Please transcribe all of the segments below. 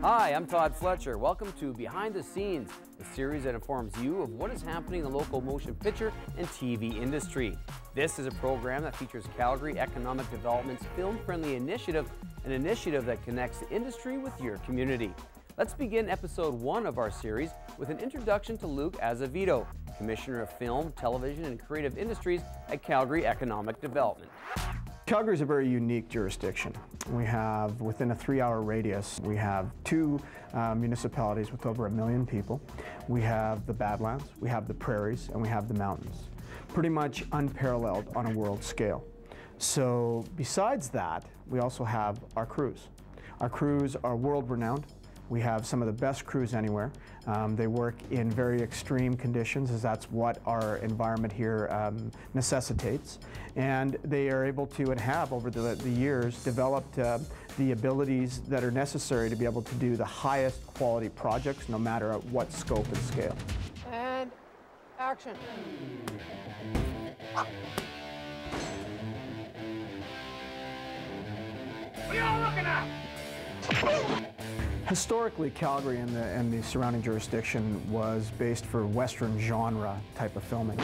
Hi, I'm Todd Fletcher. Welcome to Behind the Scenes, the series that informs you of what is happening in the local motion picture and TV industry. This is a program that features Calgary Economic Development's film-friendly initiative, an initiative that connects the industry with your community. Let's begin episode 1 of our series with an introduction to Luke Azevedo, Commissioner of Film, Television, and Creative Industries at Calgary Economic Development. Calgary is a very unique jurisdiction. We have, within a 3-hour radius, we have 2 municipalities with over 1 million people. We have the Badlands, we have the prairies, and we have the mountains. Pretty much unparalleled on a world scale. So besides that, we also have our crews. Our crews are world-renowned. We have some of the best crews anywhere. They work in very extreme conditions, as that's what our environment here necessitates. And they are able to, and have over the years, developed the abilities that are necessary to be able to do the highest quality projects, no matter at what scope and scale. And action. What are y'all looking at? Historically, Calgary and the surrounding jurisdiction was based for Western genre type of filming.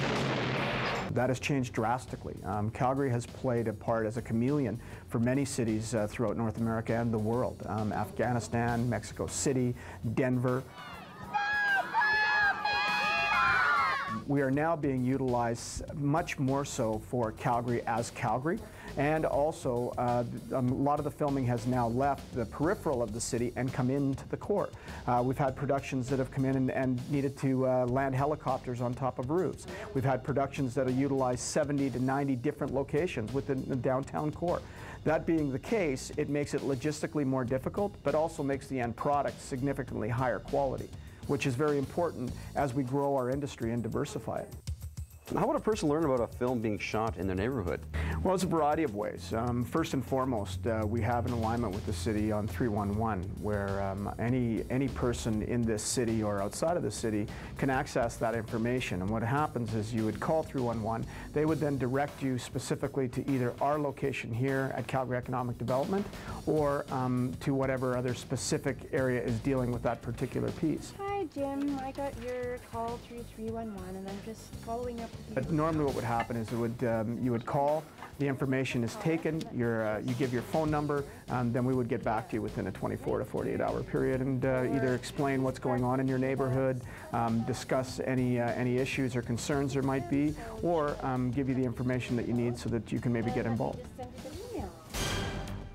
That has changed drastically. Calgary has played a part as a chameleon for many cities throughout North America and the world. Afghanistan, Mexico City, Denver. We are now being utilized much more so for Calgary as Calgary, and also a lot of the filming has now left the peripheral of the city and come into the core. We've had productions that have come in and needed to land helicopters on top of roofs. We've had productions that have utilized 70 to 90 different locations within the downtown core. That being the case, it makes it logistically more difficult, but also makes the end product significantly higher quality, which is very important as we grow our industry and diversify it. How would a person learn about a film being shot in their neighborhood? Well, it's a variety of ways. First and foremost, we have an alignment with the city on 311, where any person in this city or outside of the city can access that information. And what happens is you would call 311, they would then direct you specifically to either our location here at Calgary Economic Development or to whatever other specific area is dealing with that particular piece. Hi Jim, I got your call through 311 and I'm just following up with you. But normally what would happen is you would call, the information is taken, you give your phone number, then we would get back to you within a 24 to 48 hour period and either explain what's going on in your neighborhood, discuss any issues or concerns there might be, or give you the information that you need so that you can maybe get involved.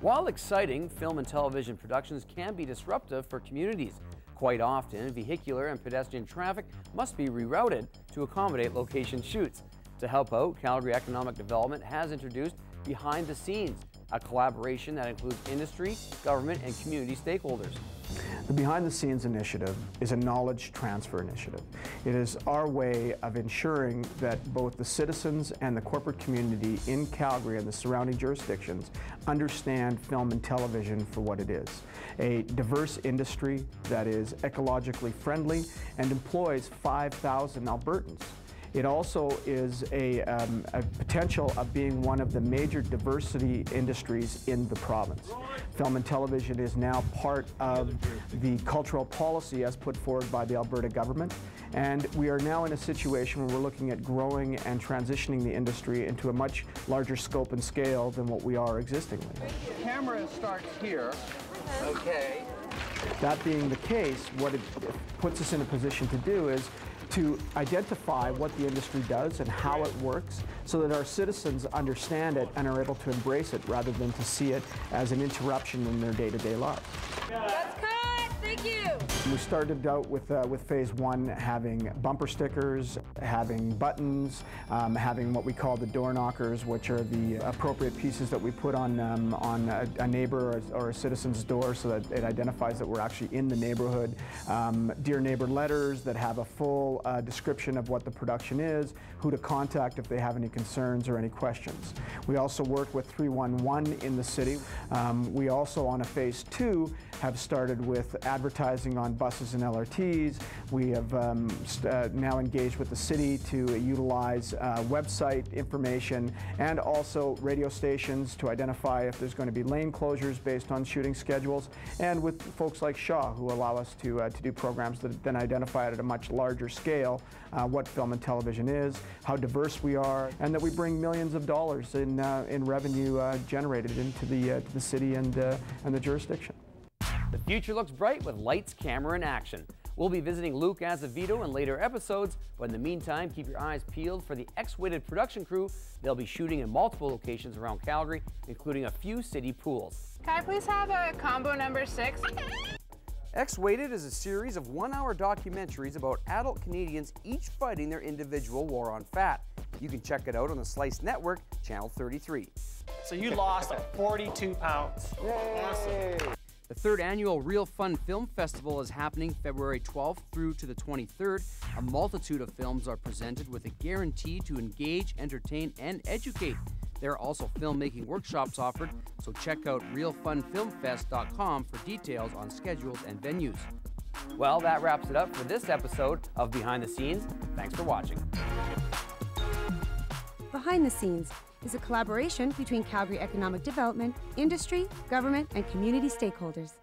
While exciting, film and television productions can be disruptive for communities. Quite often, vehicular and pedestrian traffic must be rerouted to accommodate location shoots. To help out, Calgary Economic Development has introduced Behind the Scenes, a collaboration that includes industry, government, and community stakeholders. The Behind the Scenes initiative is a knowledge transfer initiative. It is our way of ensuring that both the citizens and the corporate community in Calgary and the surrounding jurisdictions understand film and television for what it is. A diverse industry that is ecologically friendly and employs 5,000 Albertans. It also is a potential of being one of the major diversity industries in the province. Film and television is now part of the cultural policy as put forward by the Alberta government, and we are now in a situation where we're looking at growing and transitioning the industry into a much larger scope and scale than what we are existingly. The camera starts here. Okay. That being the case, what it puts us in a position to do is to identify what the industry does and how it works so that our citizens understand it and are able to embrace it rather than to see it as an interruption in their day-to-day lives. That's cut! Thank you! We started out with phase 1 having bumper stickers, having buttons, having what we call the door knockers, which are the appropriate pieces that we put on a neighbor or a citizen's door so that it identifies that we're actually in the neighborhood. Dear neighbor letters that have a full description of what the production is, who to contact if they have any concerns or any questions. We also work with 311 in the city. We also, on a phase 2, have started with advertising on buses and LRTs. We have now engaged with the city to utilize website information and also radio stations to identify if there's going to be lane closures based on shooting schedules, and with folks like Shaw, who allow us to do programs that then identify at a much larger scale what film and television is, how diverse we are, and that we bring millions of dollars in revenue generated into the city and the jurisdiction. The future looks bright with lights, camera, and action. We'll be visiting Luke Azevedo in later episodes, but in the meantime, keep your eyes peeled for the X-Weighted production crew. They'll be shooting in multiple locations around Calgary, including a few city pools. Can I please have a combo number 6? X-Weighted is a series of one-hour documentaries about adult Canadians each fighting their individual war on fat. You can check it out on the Slice Network, Channel 33. So you lost 42 pounds. Yay! Awesome. The third annual Real Fun Film Festival is happening February 12th through to the 23rd. A multitude of films are presented with a guarantee to engage, entertain, and educate. There are also filmmaking workshops offered, so check out realfunfilmfest.com for details on schedules and venues. Well, that wraps it up for this episode of Behind the Scenes. Thanks for watching. Behind the Scenes is a collaboration between Calgary Economic Development, industry, government, and community stakeholders.